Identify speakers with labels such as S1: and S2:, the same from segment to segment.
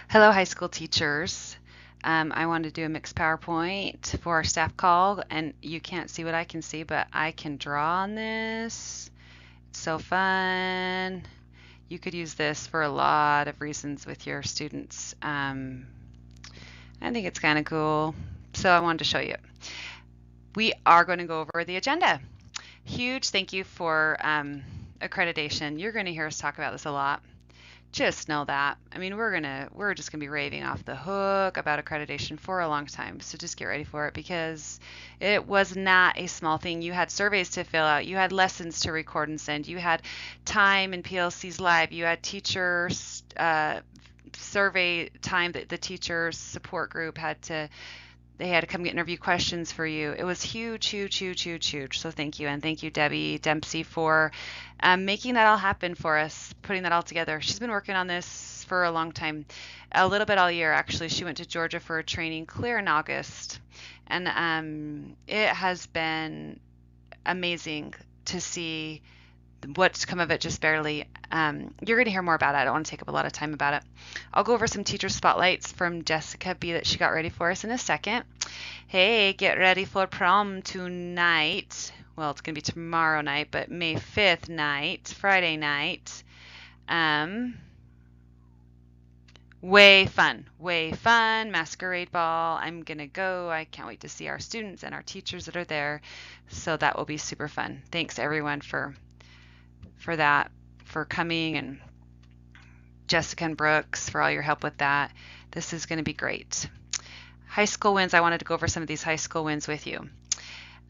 S1: Hello, high school teachers. I want to do a mixed PowerPoint for our staff call, and you can't see what I can see, but I can draw on this. It's so fun. You could use this for a lot of reasons with your students. I think it's kind of cool, so I wanted to show you. We are going to go over the agenda. Huge thank you for accreditation. You're going to hear us talk about this a lot. Just know that. I mean, we're just gonna be raving off the hook about accreditation for a long time. So just get ready for it because it was not a small thing. You had surveys to fill out, you had lessons to record and send, you had time in PLC's live, you had teachers survey time that the teachers support group they had to come get interview questions for you. It was huge, huge, huge, huge, huge. So thank you. And thank you, Debbie Dempsey, for making that all happen for us, putting that all together. She's been working on this for a long time, a little bit all year, actually. She went to Georgia for a training clear in August. And it has been amazing to see what's come of it just barely. You're going to hear more about it. I don't want to take up a lot of time about it. I'll go over some teacher spotlights from Jessica B that she got ready for us in a second. Hey, get ready for prom tonight. Well, it's going to be tomorrow night, but May 5th night, Friday night. Way fun, masquerade ball. I'm gonna go. I can't wait to see our students and our teachers that are there. So that will be super fun. Thanks everyone for that, for coming, and Jessica and Brooks for all your help with that. This is going to be great. High school wins. I wanted to go over some of these high school wins with you.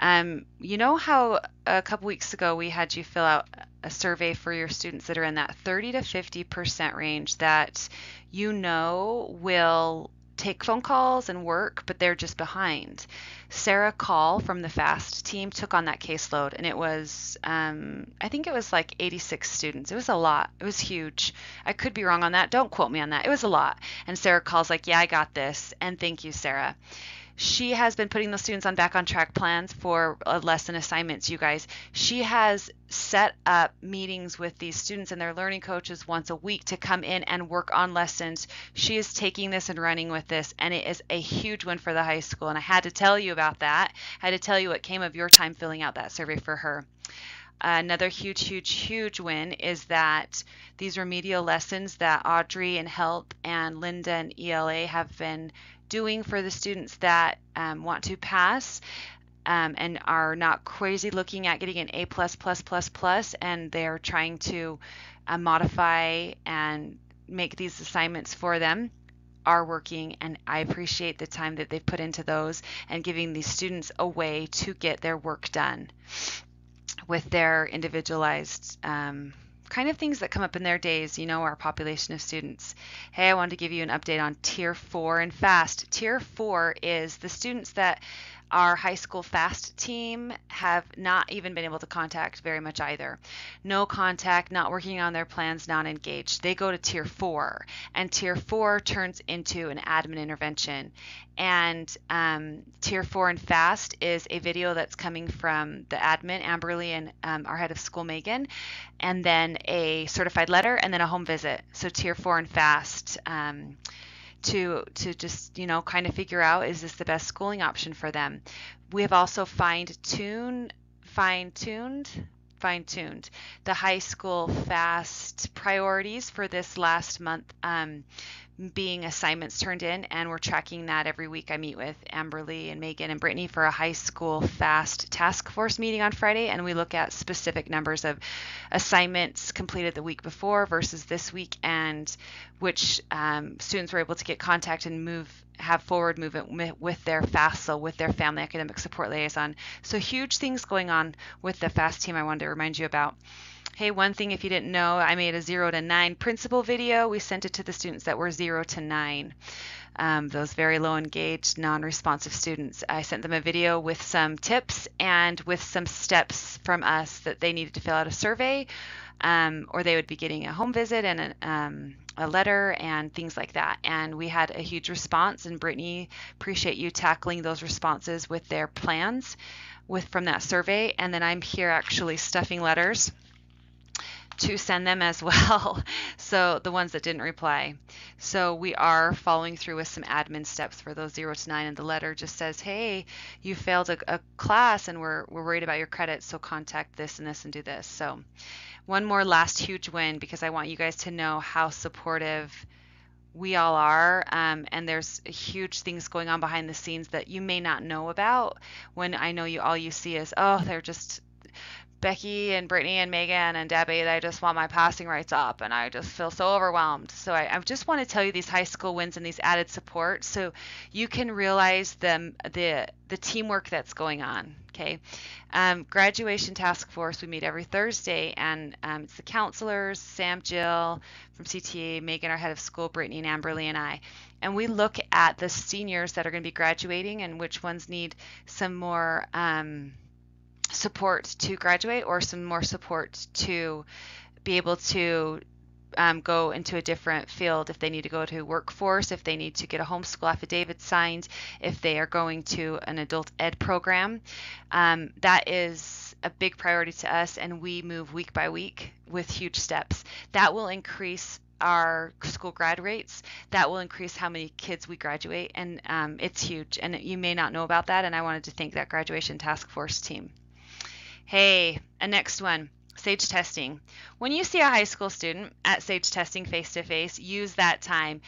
S1: You know how a couple weeks ago we had you fill out a survey for your students that are in that 30 to 50% range that you know will take phone calls and work, but they're just behind. Sarah Call from the FAST team took on that caseload, and it was, I think it was like 86 students. It was a lot. It was huge. I could be wrong on that. Don't quote me on that. It was a lot. And Sarah Call's like, yeah, I got this. And thank you, Sarah. She has been putting those students on back on track plans for lesson assignments, you guys. She has set up meetings with these students and their learning coaches once a week to come in and work on lessons. She is taking this and running with this, and it is a huge win for the high school. And I had to tell you about that. I had to tell you what came of your time filling out that survey for her. Another huge, huge, huge win is that these remedial lessons that Audrey and Help and Linda and ELA have been doing for the students that want to pass and are not crazy looking at getting an A++++, and they're trying to modify and make these assignments for them, are working, and I appreciate the time that they've put into those and giving these students a way to get their work done with their individualized kind of things that come up in their days, our population of students. Hey, I wanted to give you an update on Tier 4 and FAST. Tier 4 is the students that our high school FAST team have not even been able to contact very much either. No contact, not working on their plans, not engaged. They go to Tier 4, and Tier 4 turns into an admin intervention. And Tier 4 and FAST is a video that's coming from the admin, Amberly, and our head of school, Megan, and then a certified letter, and then a home visit. So Tier 4 and FAST, to just kind of figure out, is this the best schooling option for them. We have also fine-tuned the high school FAST priorities for this last month, being assignments turned in, and we're tracking that every week. I meet with Amberly and Megan and Brittany for a high school FAST task force meeting on Friday, and we look at specific numbers of assignments completed the week before versus this week, and which students were able to get contact and have forward movement with their FASL, with their family academic support liaison. So huge things going on with the FAST team I wanted to remind you about. Hey, one thing if you didn't know, I made a 0 to 9 principal video. We sent it to the students that were 0 to 9. Those very low engaged, non-responsive students. I sent them a video with some tips and with some steps from us that they needed to fill out a survey, or they would be getting a home visit and a letter and things like that. And we had a huge response, and Brittany, appreciate you tackling those responses with their plans from that survey. And then I'm here actually stuffing letters to send them as well. So the ones that didn't reply. So we are following through with some admin steps for those 0 to 9, and the letter just says, hey, you failed a class and we're worried about your credits, so contact this and this and do this. So one more last huge win, because I want you guys to know how supportive we all are, and there's huge things going on behind the scenes that you may not know about, when I know all you see is, oh, they're just Becky and Brittany and Megan and Debbie, they just want my passing rates up and I just feel so overwhelmed. So I just want to tell you these high school wins and these added support so you can realize the teamwork that's going on. Okay. Graduation task force, we meet every Thursday, and it's the counselors, Sam, Jill from CTA, Megan, our head of school, Brittany and Amberly, and I. And we look at the seniors that are going to be graduating and which ones need some more support to graduate, or some more support to be able to go into a different field, if they need to go to workforce, if they need to get a homeschool affidavit signed, if they are going to an adult ed program. That is a big priority to us, and we move week by week with huge steps. That will increase our school grad rates. That will increase how many kids we graduate, and it's huge, and you may not know about that, and I wanted to thank that graduation task force team. Hey, a next one, SAGE testing. When you see a high school student at SAGE testing face-to-face, use that time.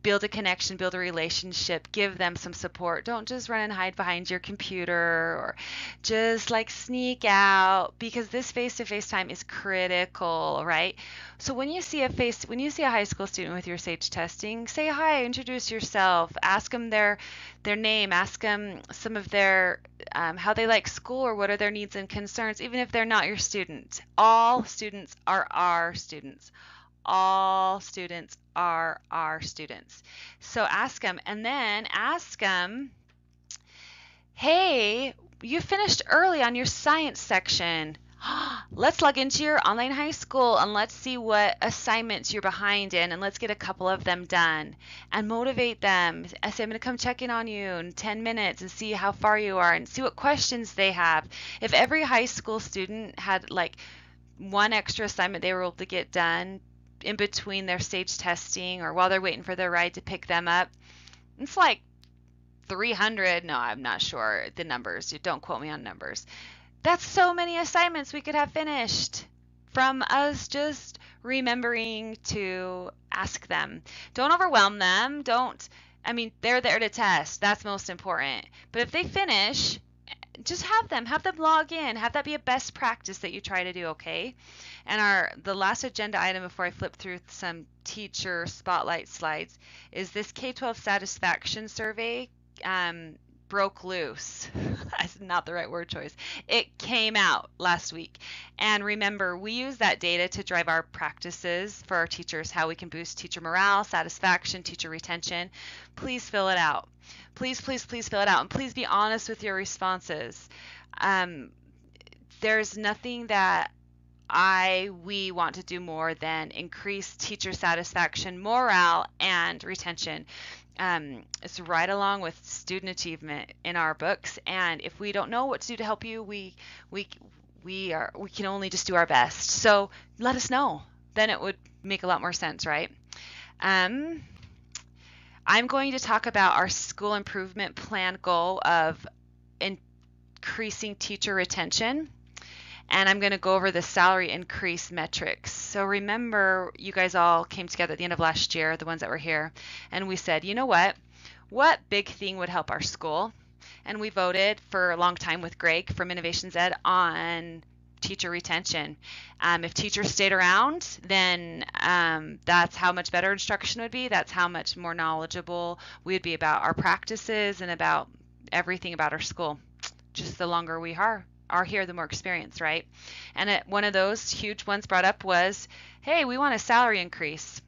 S1: Build a connection, build a relationship, give them some support. Don't just run and hide behind your computer or just like sneak out, because this face-to-face time is critical, right? So when you see a high school student with your SAGE testing, say hi, introduce yourself, ask them their name, ask them some of their how they like school or what are their needs and concerns, even if they're not your student. All students are our students. All students are our students. So ask them, and then ask them, hey, you finished early on your science section. Let's log into your online high school and let's see what assignments you're behind in, and let's get a couple of them done and motivate them. I say, I'm going to come check in on you in 10 minutes and see how far you are and see what questions they have. If every high school student had like one extra assignment they were able to get done in between their SAGE testing or while they're waiting for their ride to pick them up, it's like 300. No, I'm not sure the numbers. You don't quote me on numbers. That's so many assignments we could have finished from us just remembering to ask them. Don't overwhelm them. They're there to test. That's most important. But if they finish, just have them log in. Have that be a best practice that you try to do, okay? And the last agenda item before I flip through some teacher spotlight slides is this K-12 satisfaction survey broke loose. That's not the right word choice. It came out last week. And remember, we use that data to drive our practices for our teachers, how we can boost teacher morale, satisfaction, teacher retention. Please fill it out. Please, please, please fill it out. And please be honest with your responses. There's nothing that we want to do more than increase teacher satisfaction, morale, and retention. It's right along with student achievement in our books, and if we don't know what to do to help you, we can only just do our best. So let us know. Then it would make a lot more sense, right? I'm going to talk about our school improvement plan goal of increasing teacher retention. And I'm going to go over the salary increase metrics. So remember, you guys all came together at the end of last year, the ones that were here, and we said, you know what big thing would help our school? And we voted for a long time with Greg from Innovations Ed on teacher retention. If teachers stayed around, then that's how much better instruction would be. That's how much more knowledgeable we would be about our practices and about everything about our school. Just the longer we are here, the more experience, right? And one of those huge ones brought up was, hey, we want a salary increase.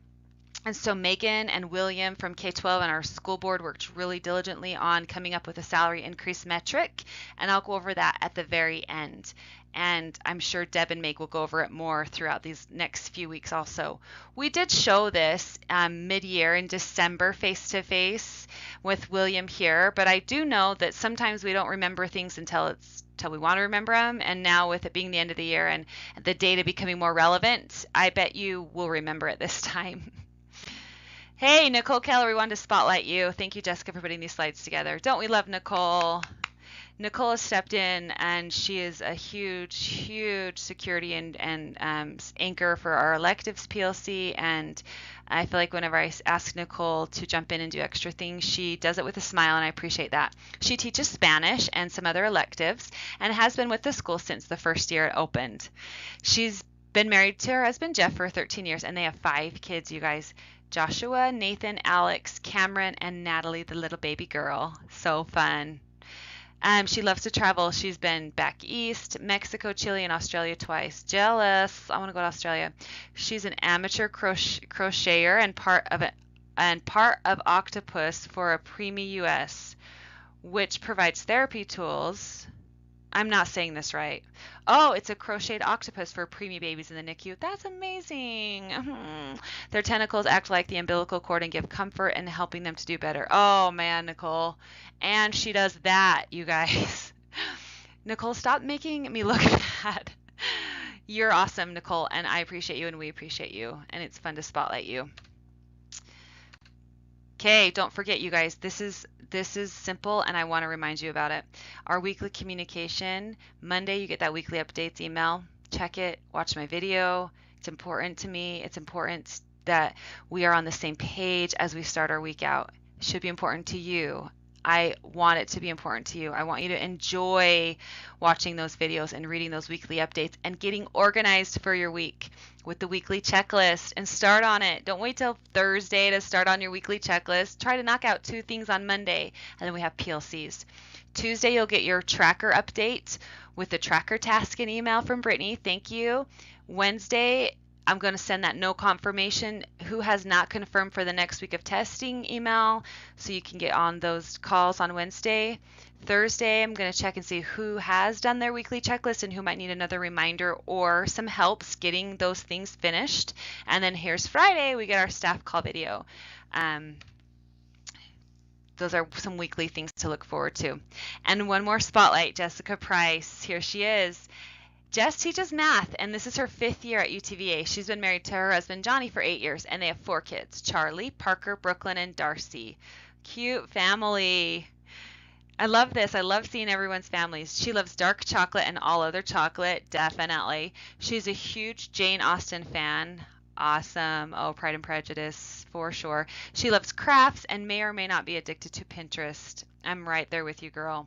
S1: And so Megan and William from K-12 and our school board worked really diligently on coming up with a salary increase metric, and I'll go over that at the very end. And I'm sure Deb and Meg will go over it more throughout these next few weeks also. We did show this mid-year in December face-to-face with William here, but I do know that sometimes we don't remember things until we want to remember them. And now with it being the end of the year and the data becoming more relevant, I bet you will remember it this time. Hey, Nicole Keller, we wanted to spotlight you. Thank you, Jessica, for putting these slides together. Don't we love Nicole? Nicole has stepped in, and she is a huge, huge security and anchor for our electives PLC. And I feel like whenever I ask Nicole to jump in and do extra things, she does it with a smile, and I appreciate that. She teaches Spanish and some other electives and has been with the school since the first year it opened. She's been married to her husband, Jeff, for 13 years, and they have 5 kids, you guys. Joshua, Nathan, Alex, Cameron, and Natalie, the little baby girl. So fun. She loves to travel. She's been back east, Mexico, Chile, and Australia twice. Jealous. I want to go to Australia. She's an amateur crocheter and part of Octopus for a Preemie US, which provides therapy tools. I'm not saying this right. Oh, it's a crocheted octopus for preemie babies in the NICU. That's amazing. Their tentacles act like the umbilical cord and give comfort and helping them to do better. Oh, man, Nicole. And she does that, you guys. Nicole, stop making me look bad. You're awesome, Nicole, and I appreciate you, and we appreciate you, and it's fun to spotlight you. Okay, don't forget, you guys, this is simple, and I want to remind you about it. Our weekly communication, Monday, you get that weekly updates email. Check it, watch my video. It's important to me. It's important that we are on the same page as we start our week out. It should be important to you. I want it to be important to you. I want you to enjoy watching those videos and reading those weekly updates and getting organized for your week with the weekly checklist, and start on it. Don't wait till Thursday to start on your weekly checklist. Try to knock out 2 things on Monday, and then we have PLCs. Tuesday, you'll get your tracker update with the tracker task and email from Brittany. Thank you. Wednesday, I'm going to send that no confirmation, who has not confirmed for the next week of testing email, so you can get on those calls on Wednesday. Thursday, I'm going to check and see who has done their weekly checklist and who might need another reminder or some helps getting those things finished. And then here's Friday, we get our staff call video. Those are some weekly things to look forward to. And one more spotlight, Jessica Price. Here she is. Jess teaches math, and this is her 5th year at UTVA. She's been married to her husband, Johnny, for 8 years, and they have 4 kids, Charlie, Parker, Brooklyn, and Darcy. Cute family. I love this. I love seeing everyone's families. She loves dark chocolate and all other chocolate, definitely. She's a huge Jane Austen fan. Awesome. Oh, Pride and Prejudice, for sure. She loves crafts and may or may not be addicted to Pinterest. I'm right there with you, girl.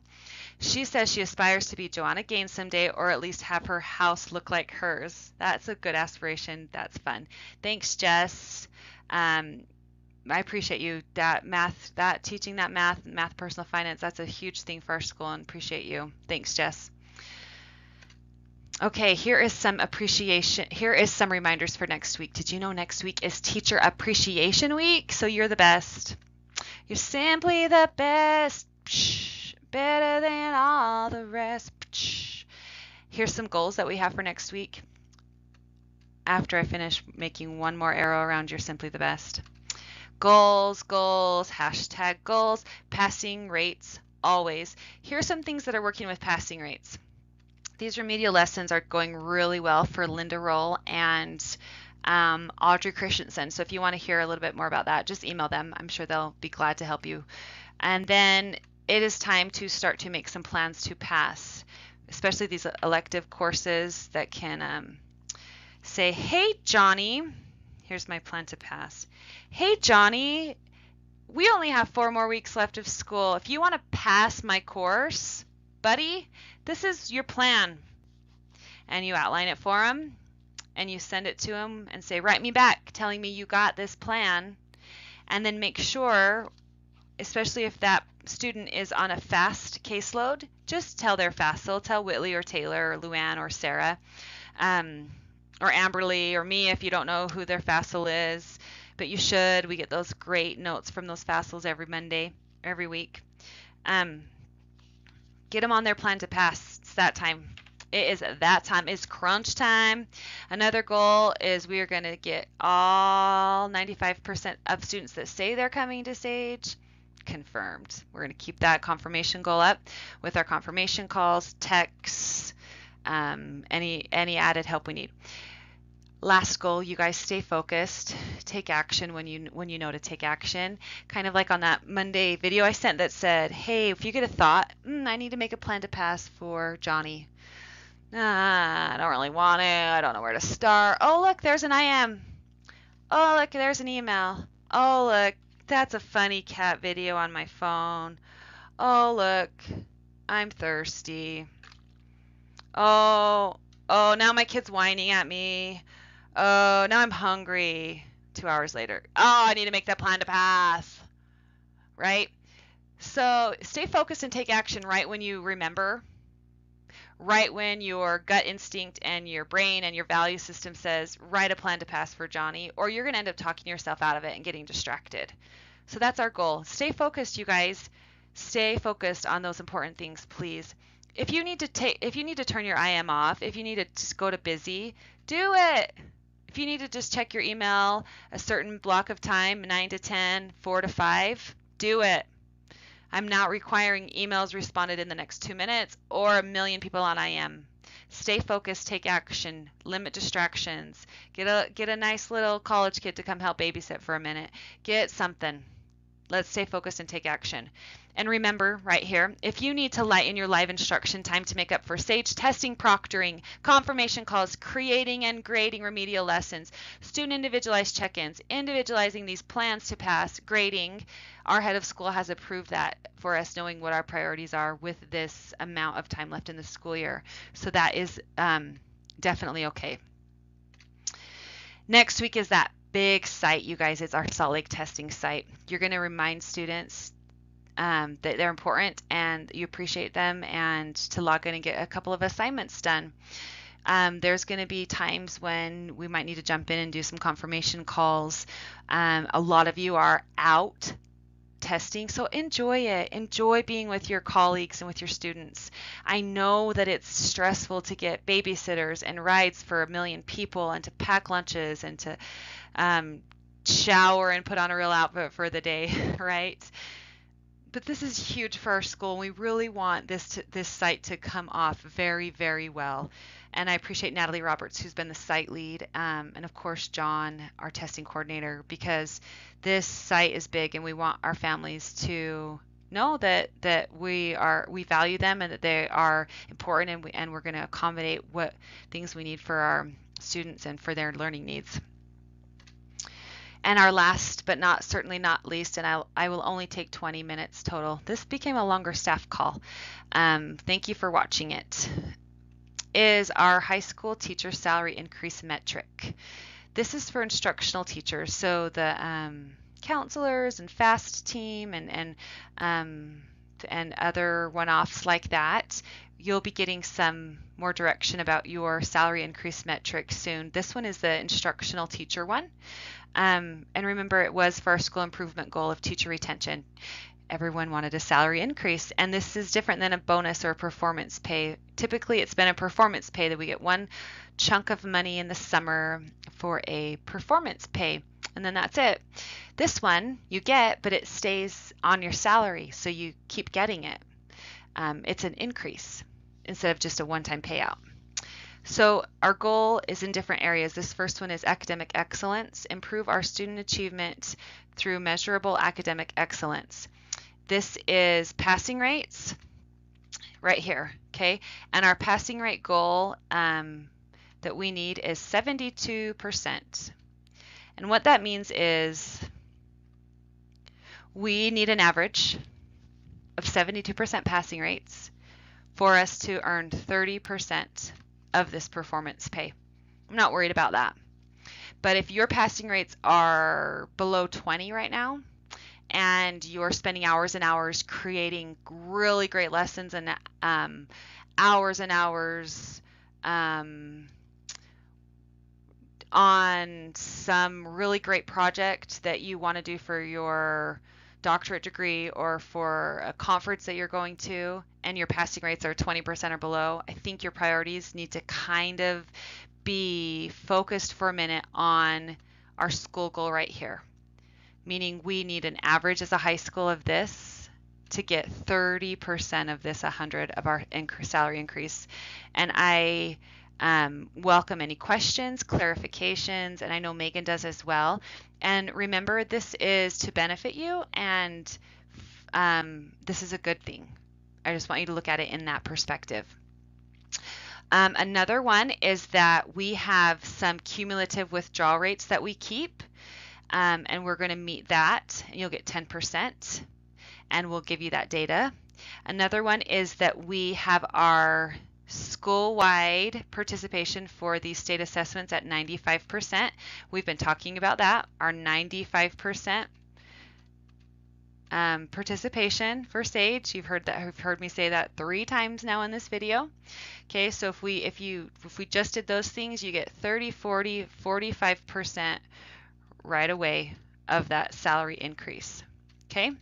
S1: She says she aspires to be Joanna Gaines someday, or at least have her house look like hers. That's a good aspiration. That's fun. Thanks, Jess. I appreciate you. Teaching that math, personal finance, that's a huge thing for our school, and appreciate you. Thanks, Jess. Okay, here is some appreciation. Here is some reminders for next week. Did you know next week is Teacher Appreciation Week? So you're the best. You're simply the best. Psh, better than all the rest. Psh. Here's some goals that we have for next week. After I finish making one more arrow around You're Simply the Best. Goals, hashtag goals, passing rates, always. Here are some things that are working with passing rates. These remedial lessons are going really well for Linda Roll and Audrey Christensen. So if you want to hear a little bit more about that, just email them. I'm sure they'll be glad to help you. And then it is time to start to make some plans to pass, especially these elective courses that can say, hey, Johnny, here's my plan to pass. Hey, Johnny, we only have 4 more weeks left of school. If you want to pass my course, buddy, this is your plan. And you outline it for him, and you send it to him and say, write me back telling me you got this plan. And then make sure, especially if that student is on a FAST caseload, just tell their FAST. Tell Whitley or Taylor or Luann or Sarah or Amberly or me if you don't know who their FASL is. But you should. We get those great notes from those FASLs every Monday, every week. Get them on their plan to pass. It's that time. It is that time. It's crunch time. Another goal is we are going to get all 95% of students that say they're coming to Sage confirmed. We're going to keep that confirmation goal up with our confirmation calls, texts, any added help we need. Last goal, you guys stay focused, take action when you know to take action. Kind of like on that Monday video I sent that said, hey, if you get a thought, I need to make a plan to pass for Johnny. I don't really want to. I don't know where to start. Oh, look, there's an IM. Oh, look, there's an email. Oh, look, that's a funny cat video on my phone. Oh, look, I'm thirsty. Oh, now my kid's whining at me. Oh, now I'm hungry. 2 hours later. Oh, I need to make that plan to pass. Right? So stay focused and take action right when you remember. Right when your gut instinct and your brain and your value system says, write a plan to pass for Johnny, or you're going to end up talking yourself out of it and getting distracted. So that's our goal. Stay focused, you guys. Stay focused on those important things, please. If you need to turn your IM off, if you need to just go to busy, do it. If you need to just check your email a certain block of time, 9 to 10, 4 to 5, do it. I'm not requiring emails responded in the next 2 minutes or a million people on IM. Stay focused, take action, limit distractions. Get a nice little college kid to come help babysit for a minute. Get something. Let's stay focused and take action. And remember right here, if you need to lighten your live instruction time to make up for SAGE testing, proctoring, confirmation calls, creating and grading remedial lessons, student individualized check-ins, individualizing these plans to pass, grading, our head of school has approved that for us, knowing what our priorities are with this amount of time left in the school year. So that is definitely okay. Next week is that big site, you guys. It's our Salt Lake testing site. You're going to remind students that they're important and you appreciate them, and to log in and get a couple of assignments done. There's going to be times when we might need to jump in and do some confirmation calls. A lot of you are out testing, so enjoy it. Enjoy being with your colleagues and with your students. I know that it's stressful to get babysitters and rides for a million people, and to pack lunches, and to shower and put on a real outfit for the day, right? But this is huge for our school. We really want this site to come off very, very well. And I appreciate Natalie Roberts, who's been the site lead, and of course John, our testing coordinator, because this site is big and we want our families to know that we value them and that they are important, and we're going to accommodate what things we need for our students and for their learning needs. And our last, but certainly not least, and I will only take 20 minutes total. This became a longer staff call. Thank you for watching it. Is our high school teacher salary increase metric. This is for instructional teachers, so the counselors and FAST team and other one-offs like that. You'll be getting some more direction about your salary increase metric soon. This one is the instructional teacher one. And remember, it was for our school improvement goal of teacher retention. Everyone wanted a salary increase, and this is different than a bonus or a performance pay. Typically, it's been a performance pay that we get one chunk of money in the summer for a performance pay, and then that's it. This one you get, but it stays on your salary, so you keep getting it. It's an increase instead of just a one-time payout. So our goal is in different areas. This first one is academic excellence, improve our student achievement through measurable academic excellence. This is passing rates right here, okay? And our passing rate goal that we need is 72%. And what that means is we need an average of 72% passing rates for us to earn 30% of this performance pay. I'm not worried about that. But if your passing rates are below 20 right now, and you're spending hours and hours creating really great lessons and hours and hours on some really great project that you want to do for your doctorate degree or for a conference that you're going to, and your passing rates are 20% or below, I think your priorities need to kind of be focused for a minute on our school goal right here. meaning we need an average as a high school of this to get 30% of this 100 of our salary increase. And I welcome any questions, clarifications, and I know Megan does as well. And remember, this is to benefit you, and this is a good thing. I just want you to look at it in that perspective. Another one is that we have some cumulative withdrawal rates that we keep, and we're going to meet that, and you'll get 10%, and we'll give you that data. Another one is that we have our school-wide participation for these state assessments at 95%. We've been talking about that, our 95% participation for SAGE. You've heard me say that 3 times now in this video. Okay, so if we just did those things, you get 30, 40, 45% right away of that salary increase. Okay.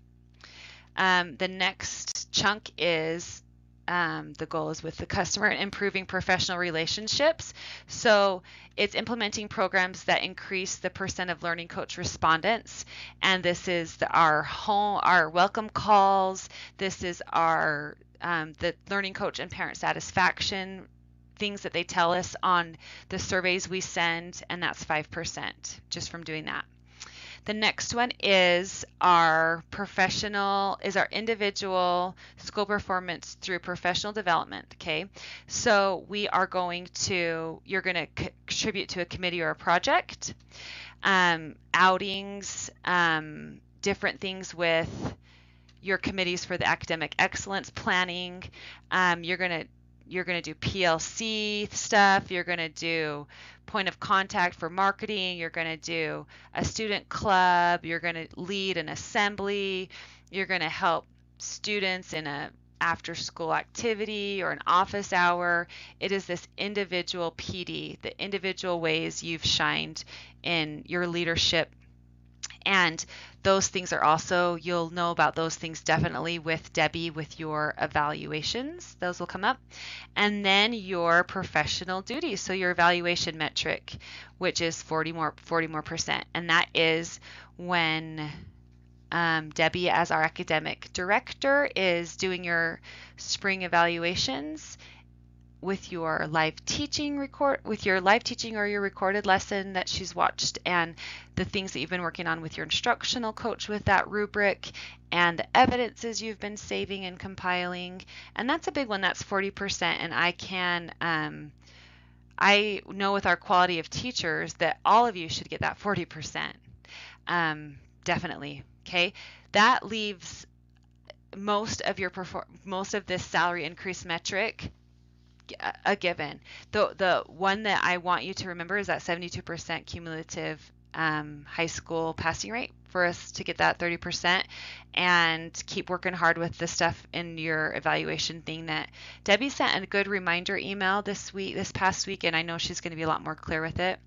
S1: The next chunk is the goal is with the customer and improving professional relationships. So it's implementing programs that increase the percent of learning coach respondents. And this is our welcome calls. This is our the learning coach and parent satisfaction things that they tell us on the surveys we send, and that's 5% just from doing that. The next one is our individual school performance through professional development. Okay, so you're going to contribute to a committee or a project, outings, different things with your committees for the academic excellence planning. You're going to do PLC stuff. You're going to do point of contact for marketing. You're going to do a student club. You're going to lead an assembly. You're going to help students in a after school activity or an office hour. It is this individual PD, the individual ways you've shined in your leadership. And those things are also, you'll know about those things definitely with Debbie with your evaluations. Those will come up. And then your professional duties, so your evaluation metric, which is 40 more percent. And that is when Debbie, as our academic director, is doing your spring evaluations with your live teaching or your recorded lesson that she's watched, and the things that you've been working on with your instructional coach with that rubric, and the evidences you've been saving and compiling. And that's a big one. That's 40%. And I know with our quality of teachers that all of you should get that 40%. Definitely. Okay. That leaves most of this salary increase metric a given. The one that I want you to remember is that 72% cumulative high school passing rate for us to get that 30%, and keep working hard with the stuff in your evaluation thing that Debbie sent a good reminder email this past week, and I know she's going to be a lot more clear with it.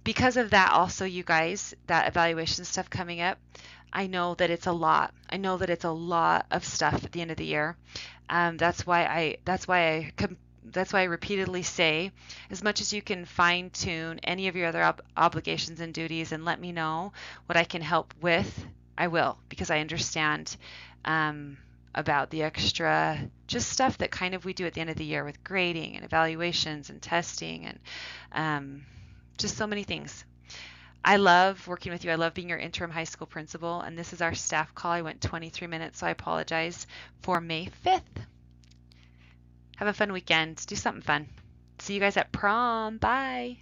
S1: Because of that, also, you guys, that evaluation stuff coming up, I know that it's a lot. I know that it's a lot of stuff at the end of the year. That's why I repeatedly say, as much as you can fine tune any of your other obligations and duties and let me know what I can help with, I will, because I understand about the extra just stuff that kind of we do at the end of the year with grading and evaluations and testing and just so many things. I love working with you. I love being your interim high school principal, and this is our staff call. I went 23 minutes, so I apologize, for May 5th. Have a fun weekend. Do something fun. See you guys at prom. Bye.